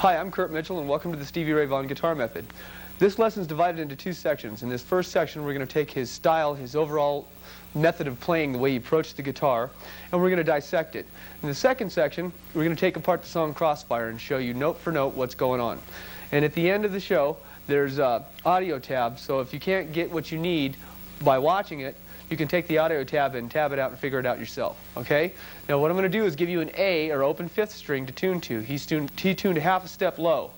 Hi, I'm Kurt Mitchell, and welcome to the Stevie Ray Vaughan Guitar Method. This lesson is divided into two sections. In this first section, we're going to take his style, his overall method of playing, the way he approached the guitar, and we're going to dissect it. In the second section, we're going to take apart the song Crossfire and show you note for note what's going on. And at the end of the show, there's an audio tab, so if you can't get what you need by watching it, you can take the audio tab and tab it out and figure it out yourself. Okay? Now what I'm going to do is give you an A, or open fifth string, to tune to. He tuned half a step low.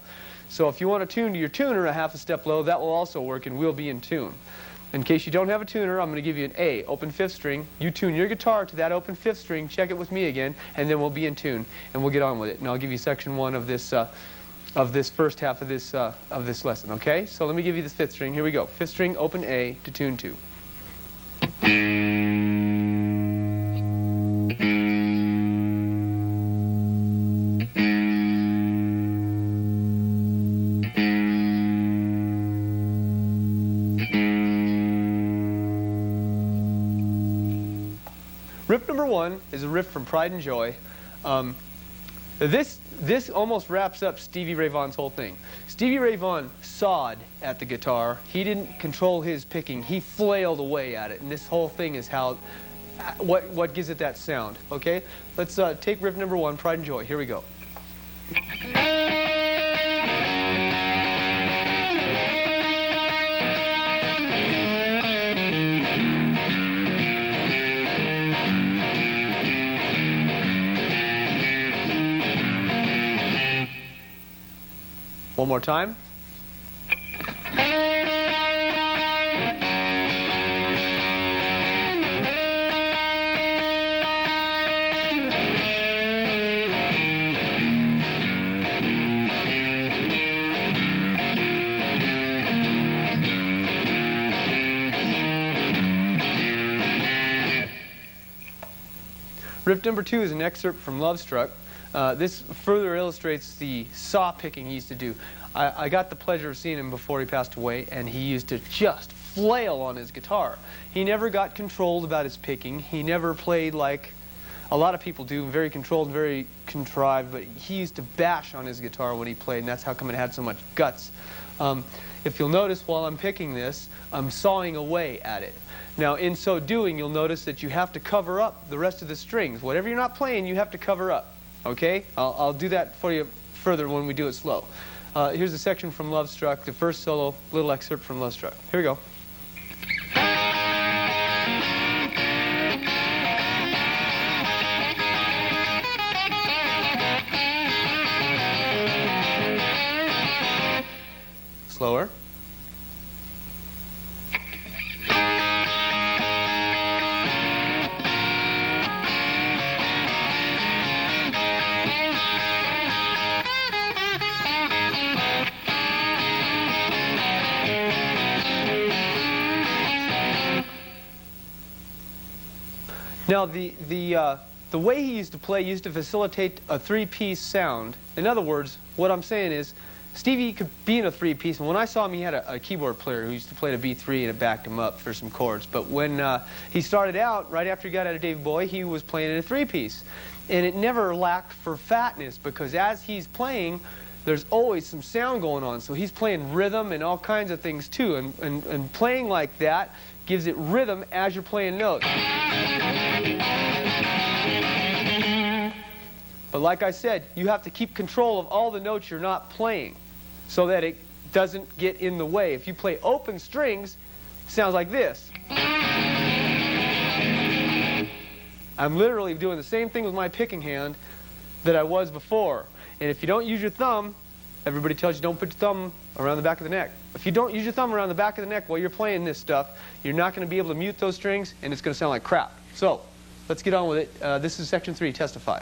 So if you want to tune to your tuner a half a step low, that will also work and we'll be in tune. In case you don't have a tuner, I'm going to give you an A, open fifth string. You tune your guitar to that open fifth string, check it with me again, and then we'll be in tune and we'll get on with it. And I'll give you section one of this first half of this lesson. Okay? So let me give you this fifth string. Here we go. Fifth string, open A to tune to. Riff number one is a riff from Pride and Joy. This almost wraps up Stevie Ray Vaughan's whole thing. Stevie Ray Vaughan sawed at the guitar. He didn't control his picking. He flailed away at it, and this whole thing is what gives it that sound. Okay, let's take riff number one, Pride and Joy. Here we go. One more time. Riff number two is an excerpt from Love Struck. This further illustrates the saw picking he used to do. I got the pleasure of seeing him before he passed away, and he used to just flail on his guitar. He never got controlled about his picking. He never played like a lot of people do, very controlled, very contrived, but he used to bash on his guitar when he played, and that's how come it had so much guts. If you'll notice, while I'm picking this, I'm sawing away at it. Now, in so doing, you'll notice that you have to cover up the rest of the strings. Whatever you're not playing, you have to cover up. Okay? I'll do that for you further when we do it slow. Here's a section from Love Struck, the first solo, little excerpt from Love Struck. Here we go. Slower. Now, the way he used to play used to facilitate a three-piece sound. In other words, what I'm saying is, Stevie could be in a three-piece, and when I saw him, he had a keyboard player who used to play the B3, and it backed him up for some chords. But when he started out, right after he got out of Davey Boy, he was playing in a three-piece. And it never lacked for fatness, because as he's playing, there's always some sound going on. So he's playing rhythm and all kinds of things, too. And playing like that gives it rhythm as you're playing notes. But like I said, you have to keep control of all the notes you're not playing so that it doesn't get in the way. If you play open strings, it sounds like this. I'm literally doing the same thing with my picking hand that I was before. And if you don't use your thumb, everybody tells you don't put your thumb around the back of the neck. If you don't use your thumb around the back of the neck while you're playing this stuff, you're not going to be able to mute those strings, and it's going to sound like crap. So, let's get on with it. This is section 3, Testify.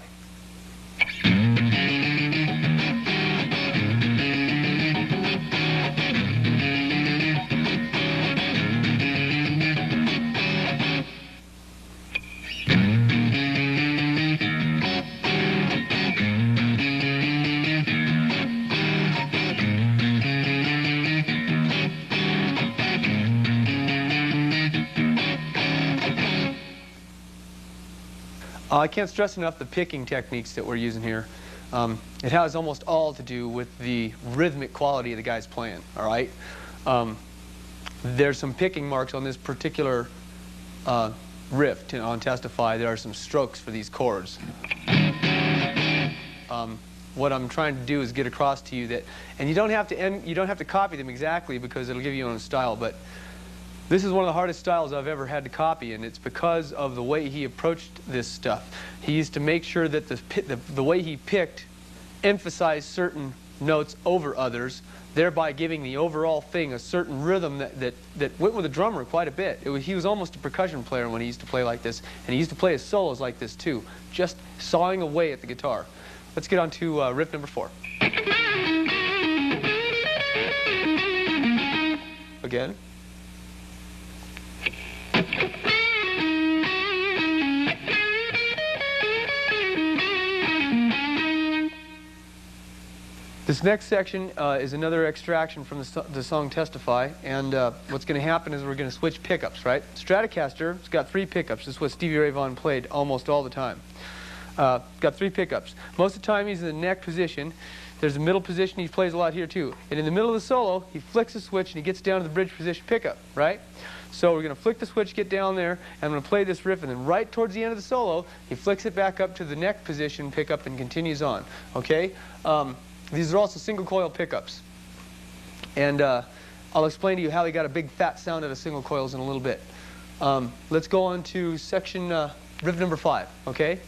I can't stress enough the picking techniques that we're using here. It has almost all to do with the rhythmic quality of the guy's playing, all right? There's some picking marks on this particular riff on Testify. There are some strokes for these chords. What I'm trying to do is get across to you that, and you don't have to copy them exactly because it'll give you your own style, but this is one of the hardest styles I've ever had to copy, and it's because of the way he approached this stuff. He used to make sure that the way he picked emphasized certain notes over others, thereby giving the overall thing a certain rhythm that went with the drummer quite a bit. He was almost a percussion player when he used to play like this, and he used to play his solos like this too, just sawing away at the guitar. Let's get on to riff number 4. Again. This next section is another extraction from the song Testify, and what's going to happen is we're going to switch pickups, right? Stratocaster has got 3 pickups. This is what Stevie Ray Vaughan played almost all the time. Got 3 pickups. Most of the time he's in the neck position. There's a middle position. He plays a lot here too. And in the middle of the solo, he flicks the switch and he gets down to the bridge position pickup, right? So we're going to flick the switch, get down there, and I'm going to play this riff, and then right towards the end of the solo, he flicks it back up to the neck position pickup and continues on, okay? These are also single coil pickups. And I'll explain to you how he got a big fat sound out of single coils in a little bit. Let's go on to section riff number 5, okay?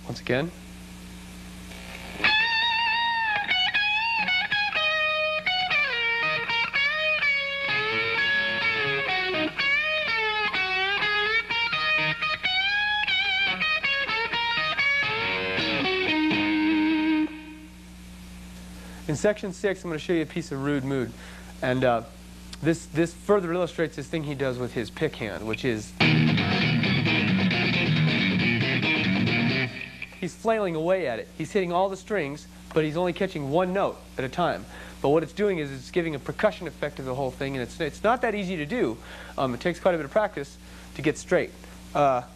Once again. In section 6, I'm going to show you a piece of Rude Mood, and this further illustrates this thing he does with his pick hand, which is he's flailing away at it. He's hitting all the strings, but he's only catching one note at a time. But what it's doing is it's giving a percussion effect to the whole thing, and it's not that easy to do. It takes quite a bit of practice to get straight. Let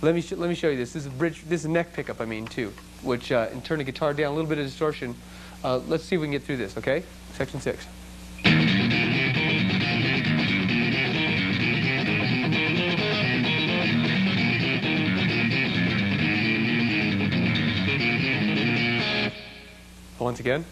me show you this. This is a bridge. This is a neck pickup, I mean, too, which and turn the guitar down a little bit of distortion. Let's see if we can get through this, okay? Section 6. Once again.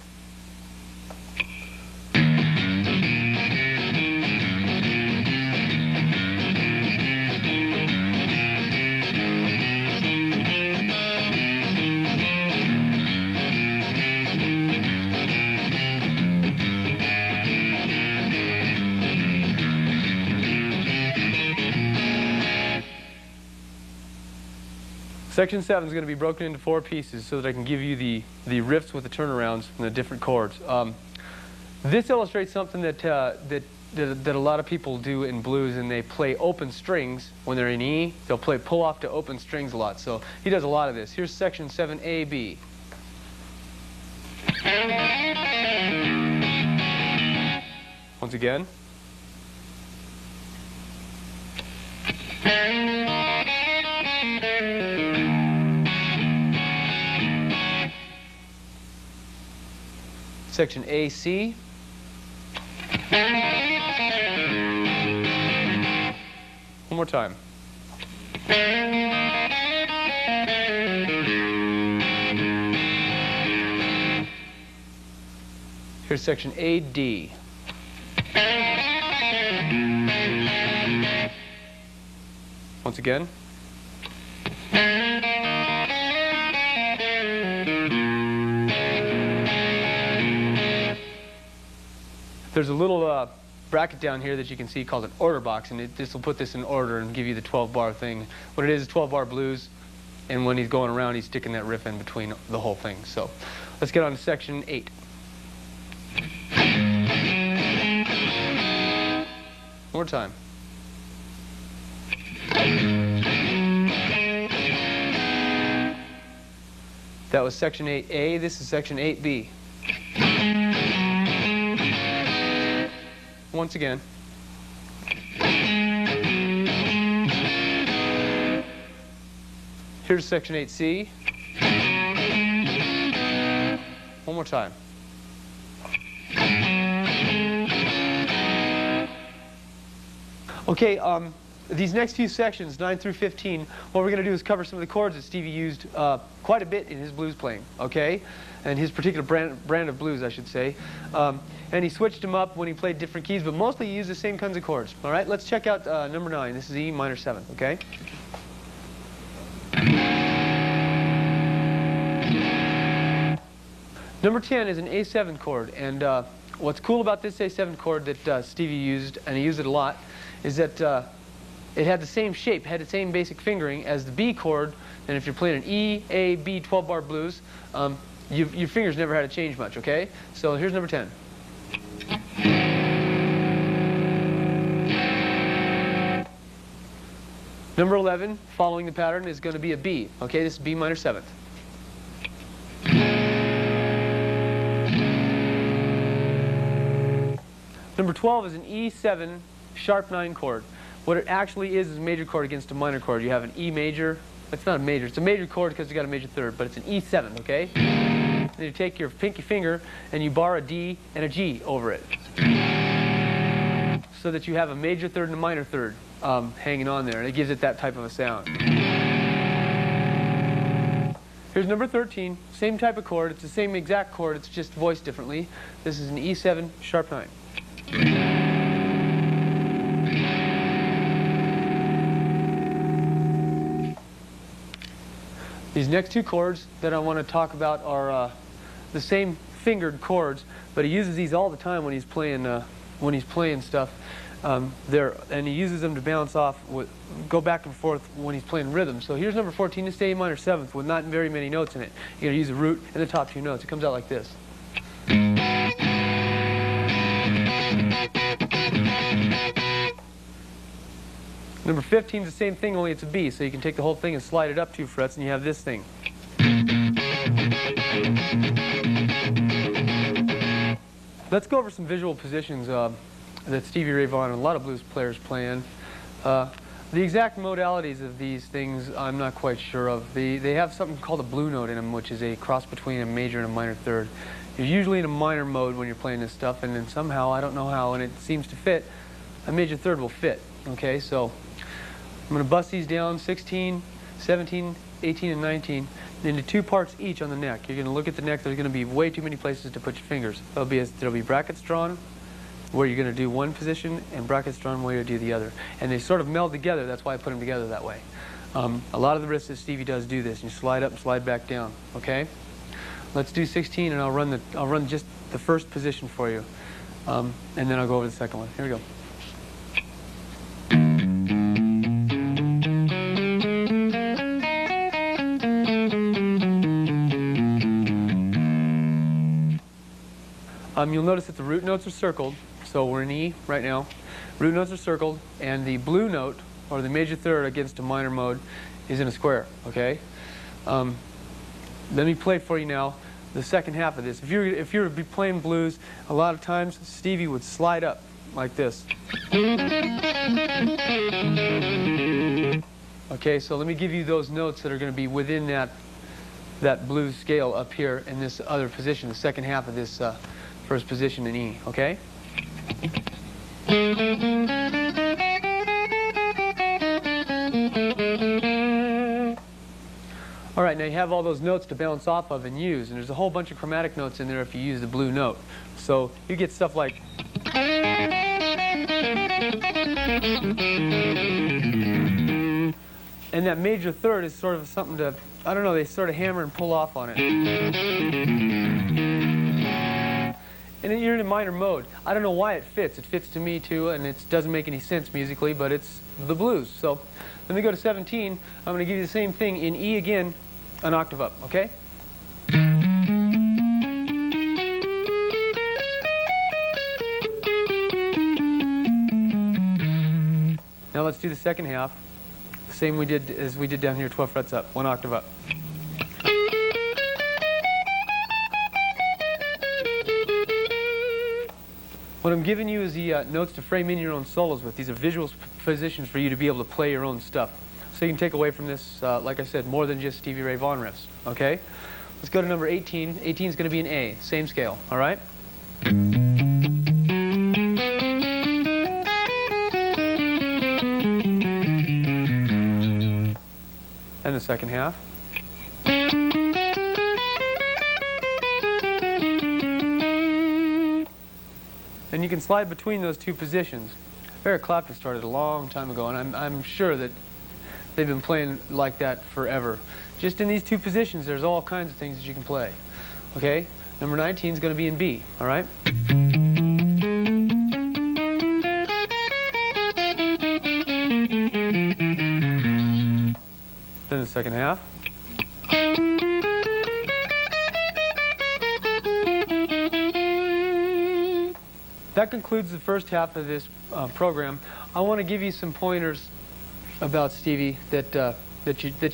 Section 7 is going to be broken into 4 pieces so that I can give you the riffs with the turnarounds and the different chords. This illustrates something that a lot of people do in blues, and they play open strings when they're in E. They'll play pull off to open strings a lot. So he does a lot of this. Here's section 7A, B. Once again. Section A, C. One more time. Here's section A, D. Once again. There's a little bracket down here that you can see called an order box, and this will put this in order and give you the 12-bar thing. What it is 12-bar blues, and when he's going around, he's sticking that riff in between the whole thing. So let's get on to section 8. One more time. That was section 8A. This is section 8B. once again. Here's section 8C. One more time. Okay, these next few sections, 9 through 15, what we're going to do is cover some of the chords that Stevie used quite a bit in his blues playing, okay? And his particular brand of blues, I should say. And he switched them up when he played different keys, but mostly he used the same kinds of chords. All right, let's check out number 9. This is E minor 7th, okay? Number 10 is an A7 chord, and what's cool about this A7 chord that Stevie used, and he used it a lot, is that it had the same shape, had the same basic fingering as the B chord. And if you're playing an E, A, B 12-bar blues, your fingers never had to change much, okay? So here's number 10. Number 11, following the pattern, is going to be a B, okay? This is B minor 7th. Number 12 is an E7 sharp 9 chord. What it actually is a major chord against a minor chord. You have an E major. It's not a major. It's a major chord because you got a major third, but it's an E7, okay? Then you take your pinky finger and you bar a D and a G over it, so that you have a major third and a minor third hanging on there, and it gives it that type of a sound. Here's number 13. Same type of chord. It's the same exact chord. It's just voiced differently. This is an E7 sharp 9. These next two chords that I want to talk about are the same fingered chords, but he uses these all the time when he's playing stuff. And he uses them to bounce off, go back and forth when he's playing rhythm. So here's number 14. It's A minor 7th with not very many notes in it. You're going to use the root and the top two notes. It comes out like this. Number 15 is the same thing, only it's a B, so you can take the whole thing and slide it up 2 frets, and you have this thing. Let's go over some visual positions that Stevie Ray Vaughan and a lot of blues players play in. The exact modalities of these things I'm not quite sure of. They have something called a blue note in them, which is a cross between a major and a minor third. You're usually in a minor mode when you're playing this stuff, and then somehow, I don't know how, and it seems to fit, a major third will fit. Okay, so I'm going to bust these down, 16, 17, 18, and 19, into 2 parts each on the neck. You're going to look at the neck. There's going to be way too many places to put your fingers. There'll be brackets drawn where you're going to do one position, and brackets drawn where you do the other. And they sort of meld together. That's why I put them together that way. A lot of the riffs that Stevie does do this. You slide up and slide back down. Okay? Let's do 16, and I'll run just the first position for you, and then I'll go over the second one. Here we go. You'll notice that the root notes are circled, so we're in E right now. Root notes are circled, and the blue note, or the major third against a minor mode, is in a square, okay? Let me play for you now the second half of this. If you were to be playing blues, a lot of times Stevie would slide up like this. Okay, so let me give you those notes that are going to be within that blues scale up here in this other position, the second half of this first position in E, okay? All right, now you have all those notes to bounce off of and use, and there's a whole bunch of chromatic notes in there if you use the blue note. So you get stuff like... And that major third is sort of something to, I don't know, they sort of hammer and pull off on it. And then you're in a minor mode. I don't know why it fits. It fits to me too, and it doesn't make any sense musically, but it's the blues. So let me go to 17. I'm going to give you the same thing in E again, an octave up, okay? Now let's do the second half. The same as we did down here, 12 frets up, 1 octave up. What I'm giving you is the notes to frame in your own solos with. These are visual positions for you to be able to play your own stuff. So you can take away from this, like I said, more than just Stevie Ray Vaughan riffs. Okay? Let's go to number 18. 18 is going to be an A, same scale. All right? And the second half. And you can slide between those two positions. Eric Clapton started a long time ago, and I'm sure that they've been playing like that forever. Just in these two positions, there's all kinds of things that you can play. Okay? Number 19 is going to be in B, all right? Then the second half. That concludes the first half of this program. I want to give you some pointers about Stevie that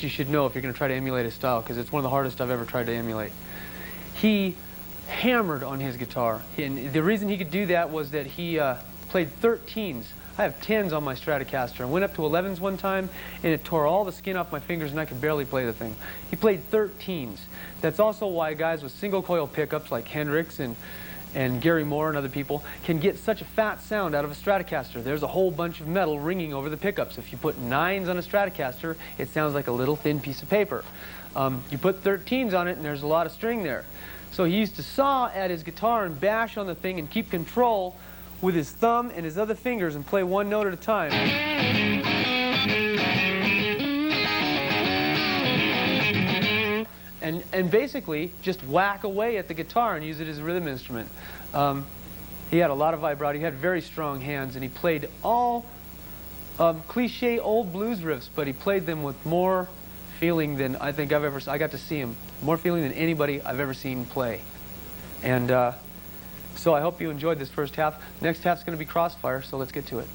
you should know if you're going to try to emulate his style, because it's one of the hardest I've ever tried to emulate. He hammered on his guitar, and the reason he could do that was that he played 13s. I have 10s on my Stratocaster. I went up to 11s one time, and it tore all the skin off my fingers, and I could barely play the thing. He played 13s. That's also why guys with single coil pickups like Hendrix and Gary Moore and other people can get such a fat sound out of a Stratocaster. There's a whole bunch of metal ringing over the pickups. If you put 9s on a Stratocaster, it sounds like a little thin piece of paper. You put 13s on it, and there's a lot of string there. So he used to saw at his guitar and bash on the thing and keep control with his thumb and his other fingers and play one note at a time. And basically just whack away at the guitar and use it as a rhythm instrument. He had a lot of vibrato. He had very strong hands, and he played all cliche old blues riffs, but he played them with more feeling than I think I got to see him. More feeling than anybody I've ever seen play. And so I hope you enjoyed this first half. Next half's going to be Crossfire, so let's get to it.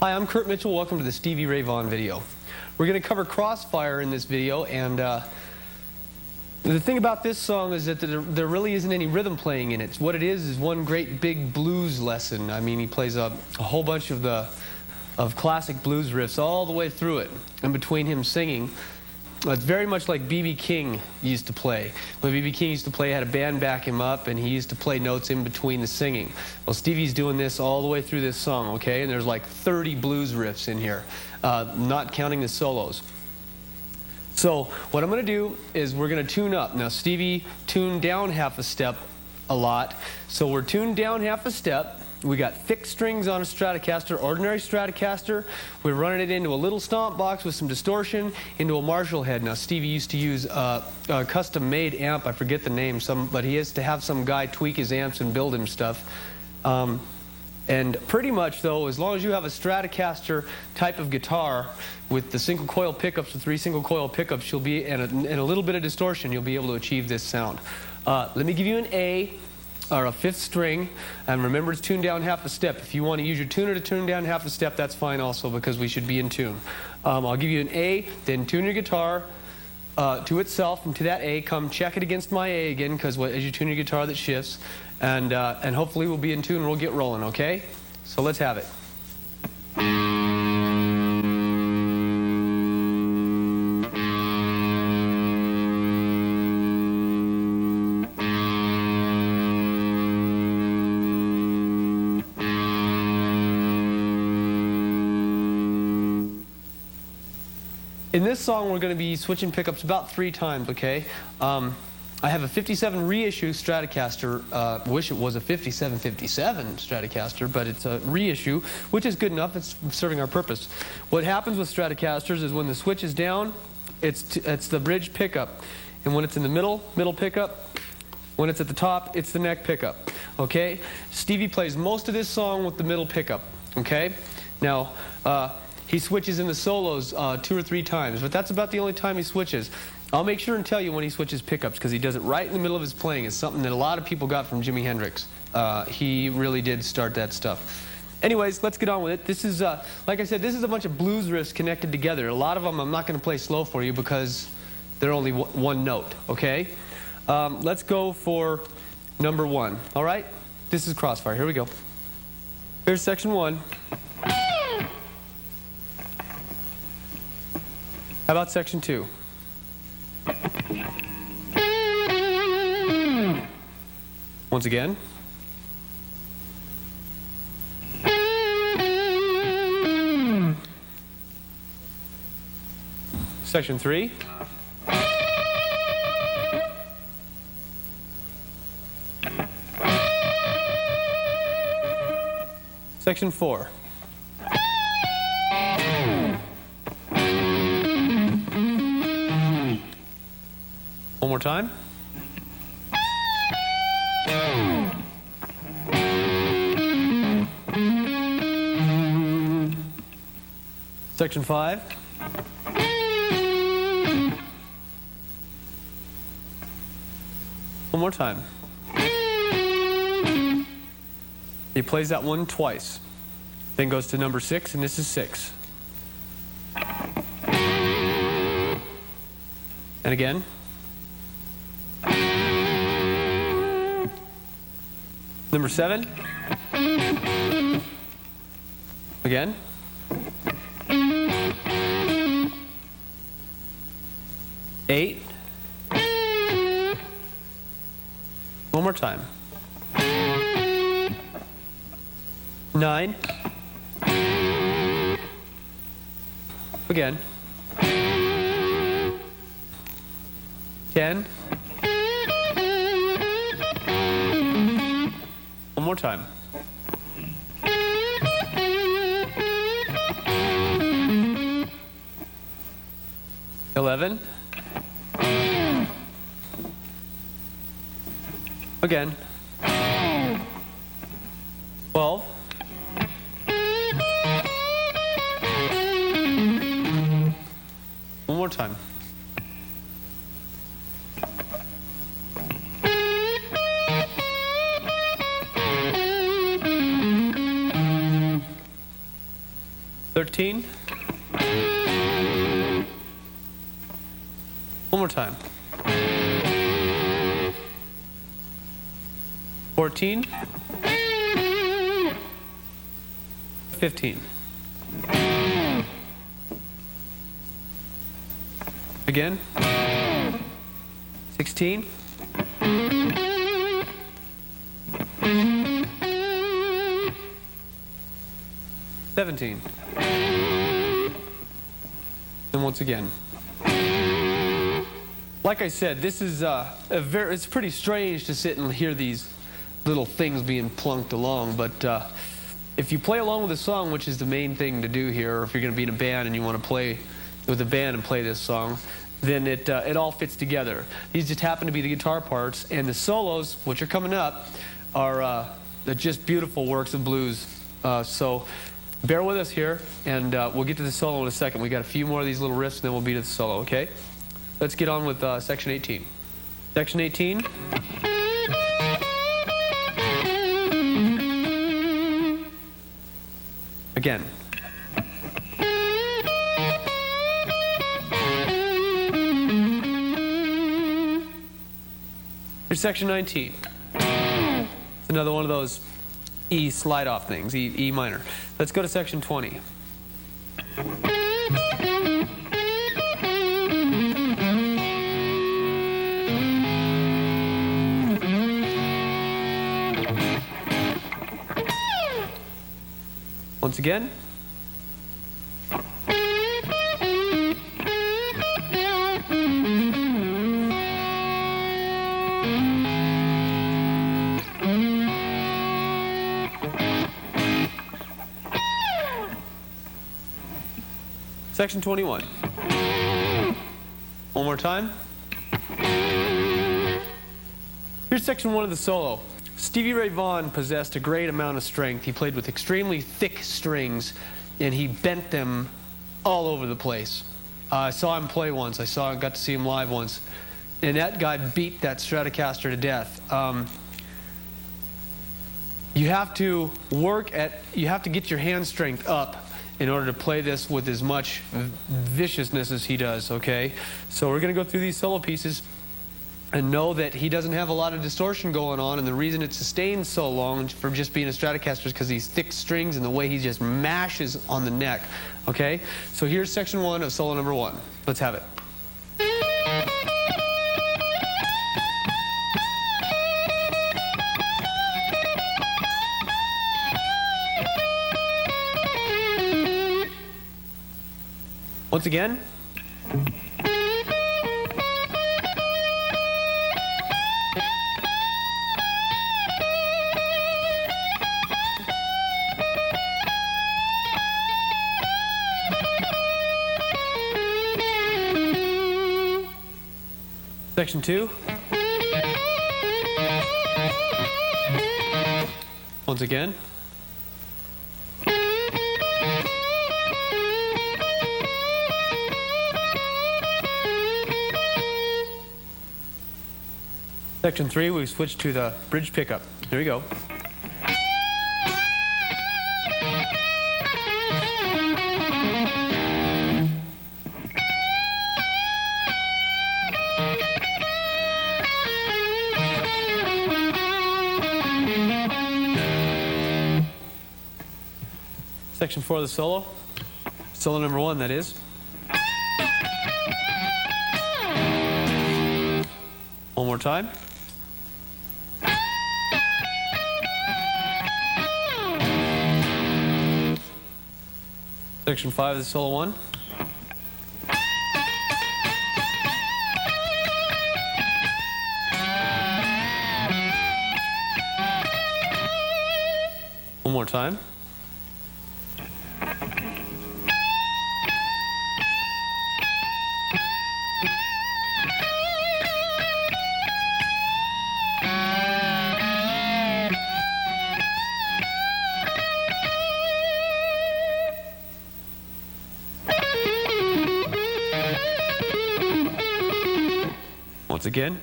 Hi, I'm Kurt Mitchell. Welcome to the Stevie Ray Vaughan video. We're going to cover Crossfire in this video, and the thing about this song is that there really isn't any rhythm playing in it. What it is one great big blues lesson. I mean, he plays a whole bunch of classic blues riffs all the way through it. And between him singing, it's very much like B.B. King used to play. When B.B. King used to play, he had a band back him up, and he used to play notes in between the singing. Well, Stevie's doing this all the way through this song, okay? And there's like 30 blues riffs in here, not counting the solos. So what I'm going to do is we're going to tune up. Now, Stevie tuned down half a step a lot. So we're tuned down half a step. We got thick strings on a Stratocaster, ordinary Stratocaster. We're running it into a little stomp box with some distortion into a Marshall head. Now Stevie used to use a custom-made amp. I forget the name, but he has to have some guy tweak his amps and build him stuff. And pretty much, though, as long as you have a Stratocaster type of guitar with the single coil pickups, the 3 single coil pickups, you'll be, and a little bit of distortion, you'll be able to achieve this sound. Let me give you an A, or a 5th string, and remember it's tuned down half a step. If you want to use your tuner to tune down half a step, that's fine also, because we should be in tune. I'll give you an A, then tune your guitar to itself, and to that A, come check it against my A again, because as you tune your guitar, that shifts, and hopefully we'll be in tune and we'll get rolling, okay? So let's have it. In this song, we're going to be switching pickups about 3 times, okay? I have a 57 reissue Stratocaster. I wish it was a 5757 Stratocaster, but it's a reissue, which is good enough. It's serving our purpose. What happens with Stratocasters is when the switch is down, it's the bridge pickup. And when it's in the middle pickup. When it's at the top, it's the neck pickup, okay? Stevie plays most of this song with the middle pickup, okay? Now, he switches in the solos 2 or 3 times, but that's about the only time he switches. I'll make sure and tell you when he switches pickups, because he does it right in the middle of his playing. It's something that a lot of people got from Jimi Hendrix. He really did start that stuff. Anyways, let's get on with it. This is, like I said, this is a bunch of blues riffs connected together. A lot of them I'm not going to play slow for you because they're only one note, okay? Let's go for number 1, all right? This is Crossfire. Here we go. Here's section 1. How about section 2? Once again. Section 3. Section 4. One more time. Section 5. One more time. He plays that one twice. Then goes to number 6, and this is 6. And again. Number 7. Again. Eight. One more time. 9. Again. 10. One more time. 11. Again. 12. One more time. 13. One more time. 14. 15. Again. 16. 17. And once again. Like I said, this is it's pretty strange to sit and hear these little things being plunked along, but if you play along with the song, which is the main thing to do here, or if you're going to be in a band and you want to play with a band and play this song, then it all fits together. These just happen to be the guitar parts, and the solos, which are coming up, are they're just beautiful works of blues. So bear with us here, and we'll get to the solo in a second. We got a few more of these little riffs, and then we'll be to the solo, okay? Let's get on with section 18. Section 18. Again. Here's section 19. It's another one of those E slide-off things, E minor. Let's go to section 20. Once again. Section 21. One more time. Here's section 1 of the solo. Stevie Ray Vaughan possessed a great amount of strength. He played with extremely thick strings, and he bent them all over the place. I saw him play once. Got to see him live once, and that guy beat that Stratocaster to death. You have to get your hand strength up in order to play this with as much viciousness as he does, okay? So we're going to go through these solo pieces and know that he doesn't have a lot of distortion going on, and the reason it sustains so long from just being a Stratocaster is because these thick strings and the way he just mashes on the neck, okay? So here's section 1 of solo number 1. Let's have it. Once again. Section 2. Once again. Section 3, we switch to the bridge pickup. Here we go. Section 4 of the solo. Solo number 1, that is. One more time. Section 5 of the solo 1. One more time. Once again.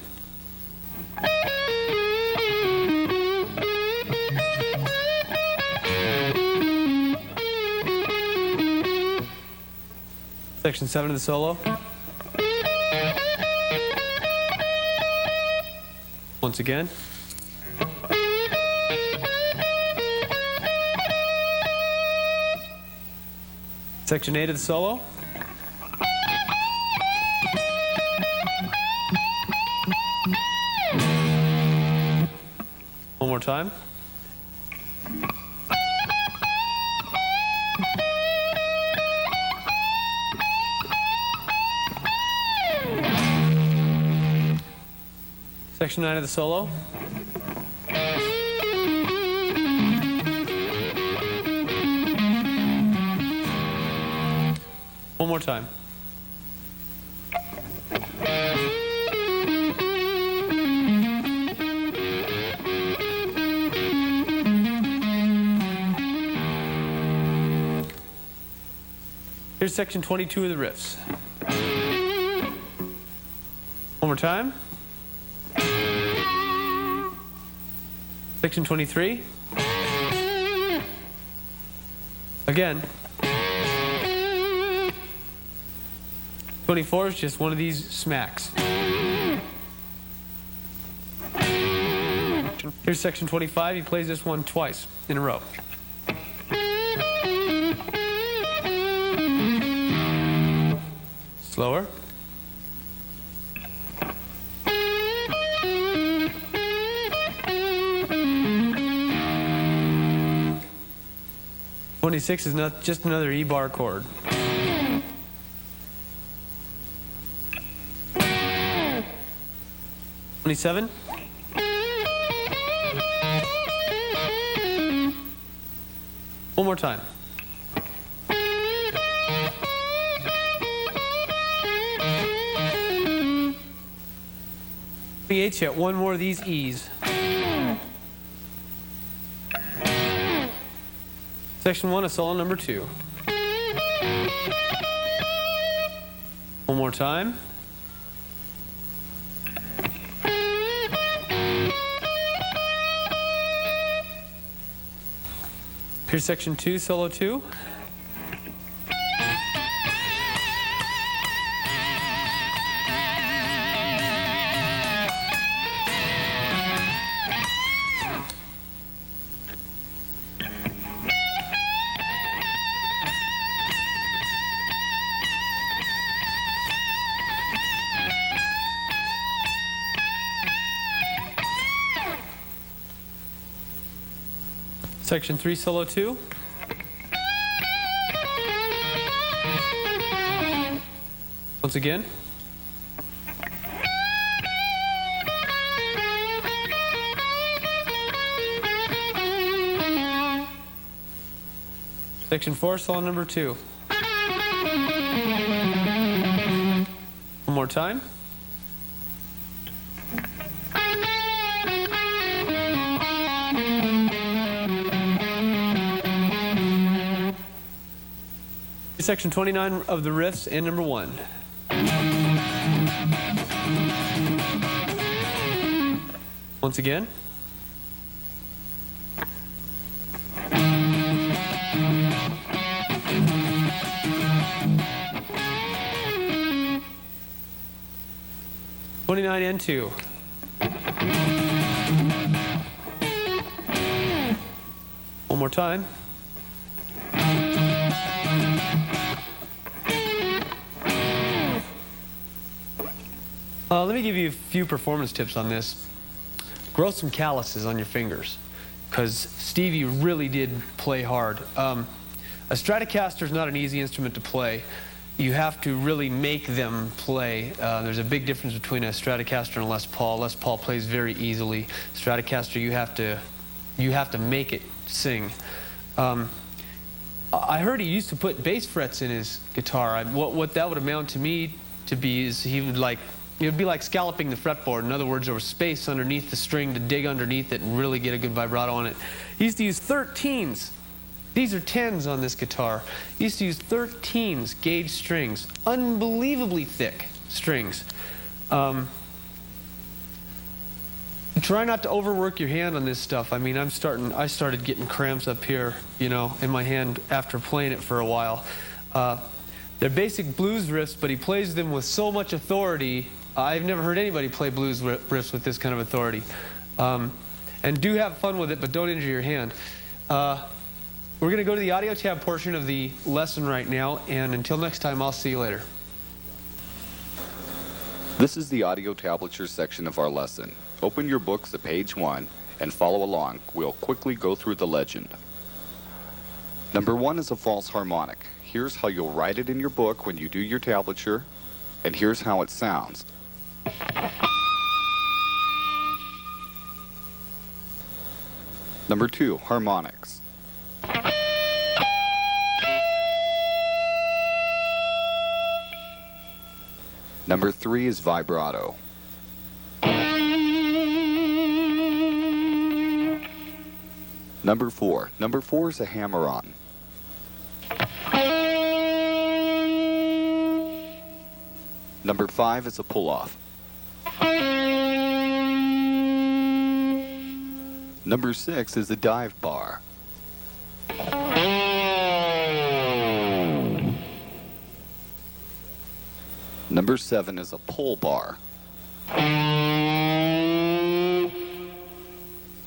Section 7 of the solo. Once again. Section 8 of the solo. One more time. Section 9 of the solo. One more time. Here's section 22 of the riffs. One more time. Section 23. Again. 24 is just one of these smacks. Here's section 25. He plays this one twice in a row. Slower. '26 is not just another E bar chord. '27. One more time. '28, yet one more of these E's. Section 1 of solo number 2. One more time. Here's section 2, solo 2. Section 3, solo 2. Once again. Section 4, solo number 2. One more time. Section 29 of the riffs and number 1. Once again. '29 and 2. One more time. Let me give you a few performance tips on this. Grow some calluses on your fingers, because Stevie really did play hard. A Stratocaster is not an easy instrument to play. You have to really make them play. There's a big difference between a Stratocaster and a Les Paul. Les Paul plays very easily. Stratocaster, you have to make it sing. I heard he used to put bass frets in his guitar. What that would amount to me to be is he would it would be like scalloping the fretboard. In other words, there was space underneath the string to dig underneath it and really get a good vibrato on it. He used to use 13s. These are 10s on this guitar. He used to use 13s gauge strings, unbelievably thick strings. Try not to overwork your hand on this stuff. I mean, I started getting cramps up here, you know, in my hand after playing it for a while. They're basic blues riffs, but he plays them with so much authority. I've never heard anybody play blues riffs with this kind of authority. And do have fun with it, but don't injure your hand. We're going to go to the audio tab portion of the lesson right now, and until next time, I'll see you later. This is the audio tablature section of our lesson. Open your books at page 1 and follow along. We'll quickly go through the legend. Number 1 is a false harmonic. Here's how you'll write it in your book when you do your tablature, and here's how it sounds. Number 2, harmonics. Number 3 is vibrato. Number 4. Number 4 is a hammer-on. Number 5 is a pull-off. Number 6 is a dive bar. Number 7 is a pull bar.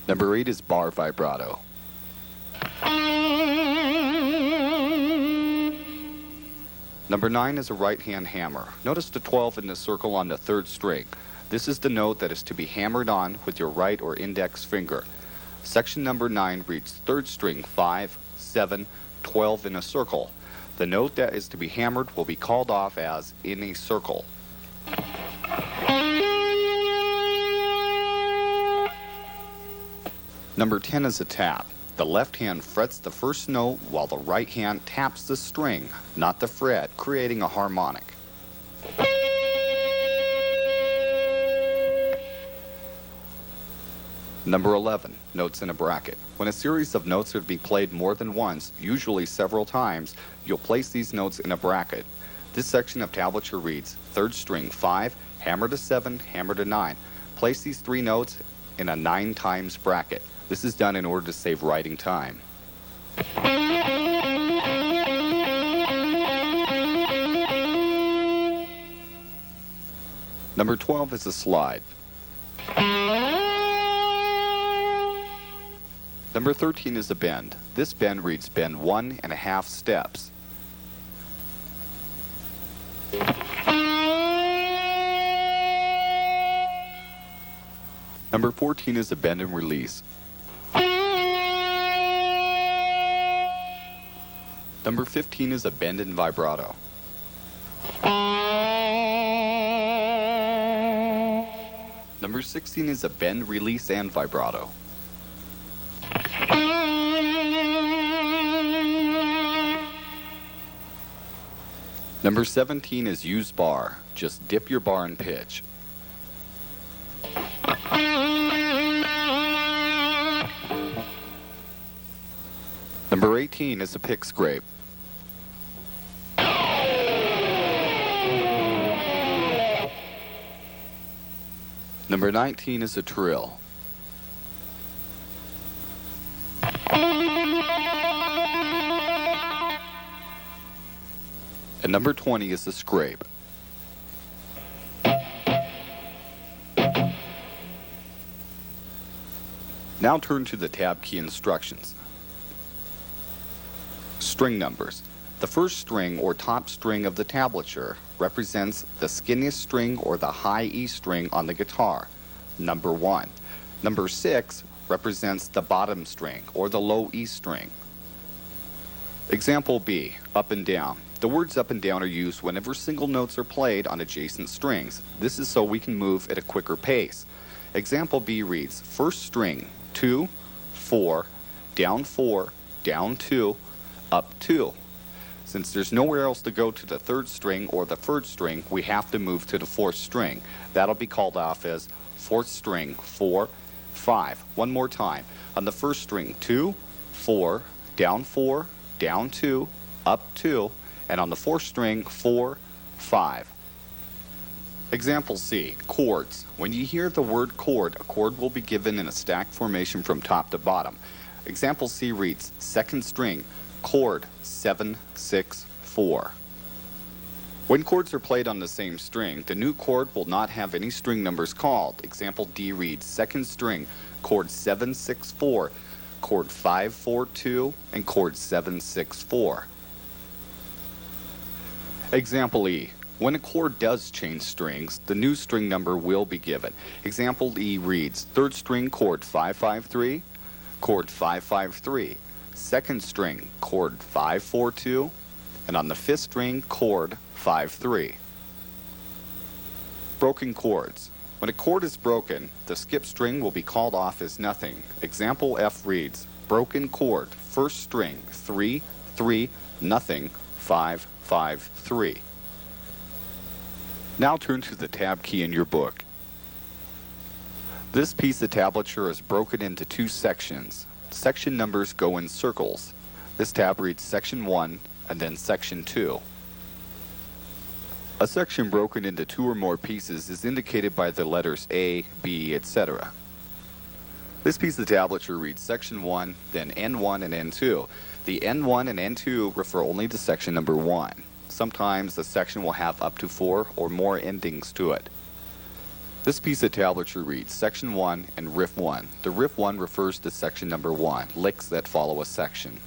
Number 8 is bar vibrato. Number 9 is a right-hand hammer. Notice the 12 in the circle on the 3rd string. This is the note that is to be hammered on with your right or index finger. Section number 9 reads 3rd string 5, 7, 12 in a circle. The note that is to be hammered will be called off as in a circle. Number 10 is a tap. The left hand frets the first note while the right hand taps the string, not the fret, creating a harmonic. Number 11, notes in a bracket. When a series of notes are to be played more than once, usually several times, you'll place these notes in a bracket. This section of tablature reads 3rd string 5, hammer to 7, hammer to 9. Place these 3 notes in a 9 times bracket. This is done in order to save writing time. Number 12 is a slide. Number 13 is a bend. This bend reads bend 1.5 steps. Number 14 is a bend and release. Number 15 is a bend and vibrato. Number 16 is a bend, release, and vibrato. Number 17 is use bar. Just dip your bar in pitch. Number 18 is a pick scrape. Number 19 is a trill. And number 20 is a scrape. Now turn to the tab key instructions. String numbers. The first string or top string of the tablature represents the skinniest string or the high E string on the guitar, number 1. Number 6 represents the bottom string or the low E string. Example B, up and down. The words up and down are used whenever single notes are played on adjacent strings. This is so we can move at a quicker pace. Example B reads, first string, 2, 4, down 2, up 2. Since there's nowhere else to go to the 3rd string or the 1st string, we have to move to the 4th string. That'll be called off as 4th string, 4, 5. One more time. On the 1st string, 2, 4, down 2, up 2. And on the 4th string, 4, 5. Example C, chords. When you hear the word chord, a chord will be given in a stack formation from top to bottom. Example C reads, 2nd string, chord 7, 6, 4. When chords are played on the same string, the new chord will not have any string numbers called. Example D reads, 2nd string, chord 7, 6, 4, chord 5, 4, 2, and chord 7, 6, 4. Example E, when a chord does change strings, the new string number will be given. Example E reads, 3rd string, chord 5, 5, 3, chord 5, 5, 3. 2nd string, chord 5, 4, 2, and on the 5th string, chord 5, 3. Broken chords. When a chord is broken, the skip string will be called off as nothing. Example F reads, broken chord, 1st string, 3, 3, nothing, 5, 5, 3. Now turn to the tab key in your book. This piece of tablature is broken into two sections. Section numbers go in circles. This tab reads Section 1 and then Section 2. A section broken into two or more pieces is indicated by the letters A, B, etc. This piece of tablature reads Section 1, then N1 and N2. The N1 and N2 refer only to section number 1. Sometimes the section will have up to 4 or more endings to it. This piece of tablature reads Section 1 and Riff 1. The Riff 1 refers to section number 1, licks that follow a section.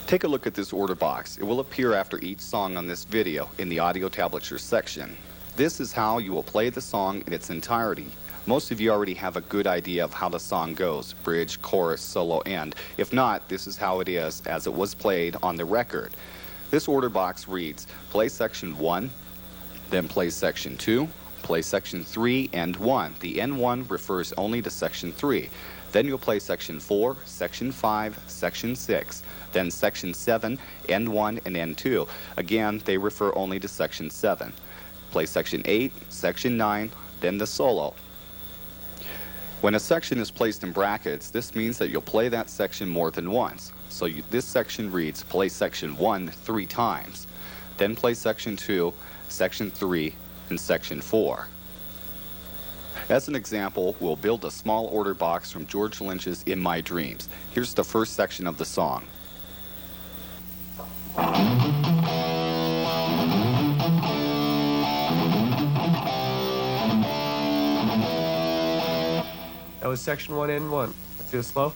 Take a look at this order box. It will appear after each song on this video in the audio tablature section. This is how you will play the song in its entirety. Most of you already have a good idea of how the song goes, bridge, chorus, solo, end. If not, this is how it is as it was played on the record. This order box reads, play section 1, then play section 2, play section 3 and 1. The N1 refers only to section 3. Then you'll play section 4, section 5, section 6, then section 7, N1 and N2. Again, they refer only to section 7. Play section 8, section 9, then the solo. When a section is placed in brackets, this means that you'll play that section more than once. So this section reads, play section 1 3 times, then play section 2, section 3, and section 4. As an example, we'll build a small order box from George Lynch's In My Dreams. Here's the first section of the song. That was section 1 and 1. Let's do it slow.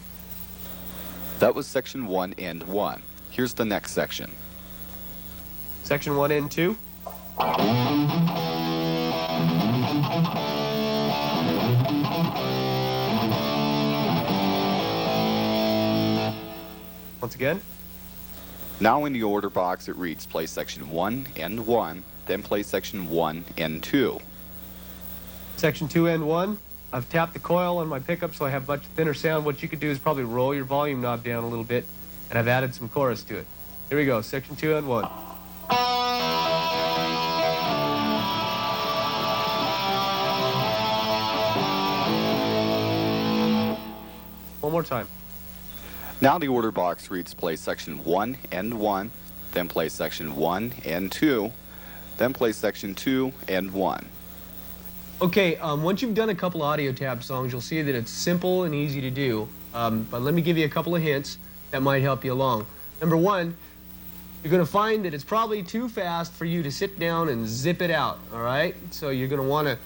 That was section 1 and 1. Here's the next section. Section 1 and 2. Once again. Now in the order box it reads play section 1 and 1, then play section 1 and 2. Section 2 and 1. I've tapped the coil on my pickup so I have much thinner sound. What you could do is probably roll your volume knob down a little bit, and I've added some chorus to it. Here we go, section 2 and 1. One more time. Now the order box reads play section 1 and 1, then play section 1 and 2, then play section 2 and 1. Okay, once you've done a couple audio tab songs, you'll see that it's simple and easy to do. But let me give you a couple of hints that might help you along. Number one, you're going to find that it's probably too fast for you to sit down and zip it out, all right? So you're going to want to,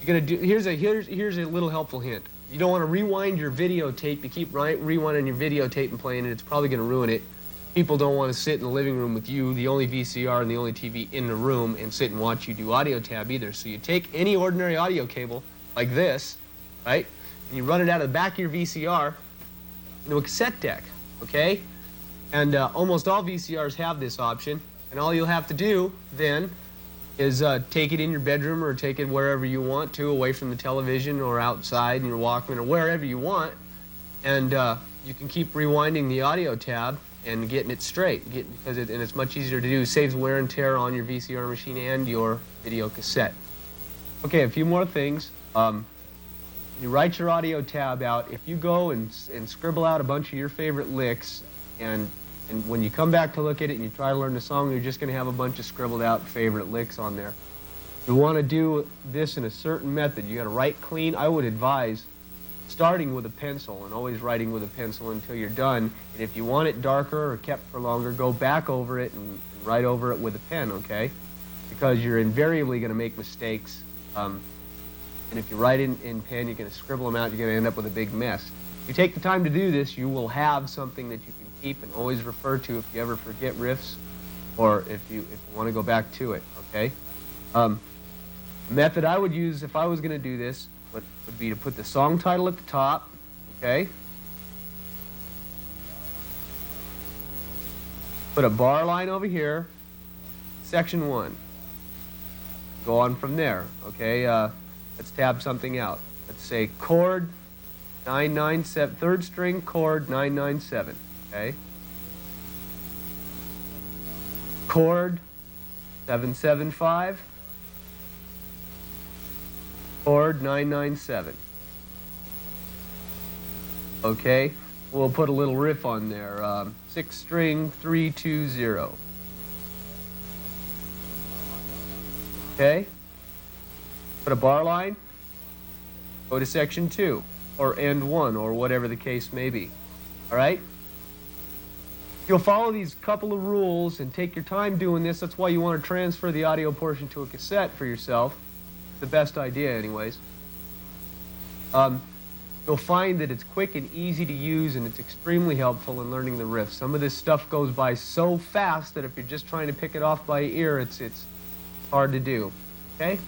here's a little helpful hint. You don't want to rewind your videotape. You keep rewinding your videotape and playing it, it's probably going to ruin it. People don't want to sit in the living room with you, the only VCR and the only TV in the room, and sit and watch you do audio tab either. So you take any ordinary audio cable, like this, right, and you run it out of the back of your VCR into a cassette deck, okay? And almost all VCRs have this option, and all you'll have to do then is take it in your bedroom or take it wherever you want to, away from the television or outside in your Walkman or wherever you want, and you can keep rewinding the audio tab and getting it straight, and it's much easier to do. It saves wear and tear on your VCR machine and your video cassette. Okay, a few more things. You write your audio tab out. If you go and scribble out a bunch of your favorite licks, and when you come back to look at it and you try to learn the song, you're just going to have a bunch of scribbled out favorite licks on there. You want to do this in a certain method. You got to write clean. I would advise starting with a pencil and always writing with a pencil until you're done. And if you want it darker or kept for longer, go back over it and write over it with a pen, okay? Because you're invariably going to make mistakes. And if you write in pen, you're going to scribble them out, you're going to end up with a big mess. If you take the time to do this, you will have something that you can keep and always refer to if you ever forget riffs or if you want to go back to it, okay? The method I would use if I was going to do this would be to put the song title at the top, okay? Put a bar line over here, section 1. Go on from there, okay? Let's tab something out. Let's say chord 997, third string chord 997, okay? Chord 775, chord 997. Okay, we'll put a little riff on there. 6 string 320. Okay, put a bar line, go to section 2, or end 1, or whatever the case may be. All right? You'll follow these couple of rules and take your time doing this. That's why you want to transfer the audio portion to a cassette for yourself. The best idea, anyways. You'll find that it's quick and easy to use, and it's extremely helpful in learning the riff. Some of this stuff goes by so fast that if you're just trying to pick it off by ear, it's hard to do. Okay?